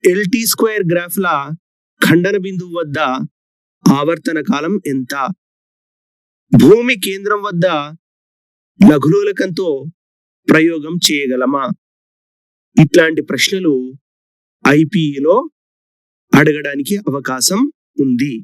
ఎల్టీ స్క్వేర్ గ్రాఫ్ల ఖండన బిందువు వద్ద ఆవర్తన కాలం ఎంత? భూమి కేంద్రం వద్ద లఘులోలకంతో ప్రయోగం చేయగలమా? ఇట్లాంటి ప్రశ్నలు ఐపీఈలో అడగడానికి అవకాశం ఉంది.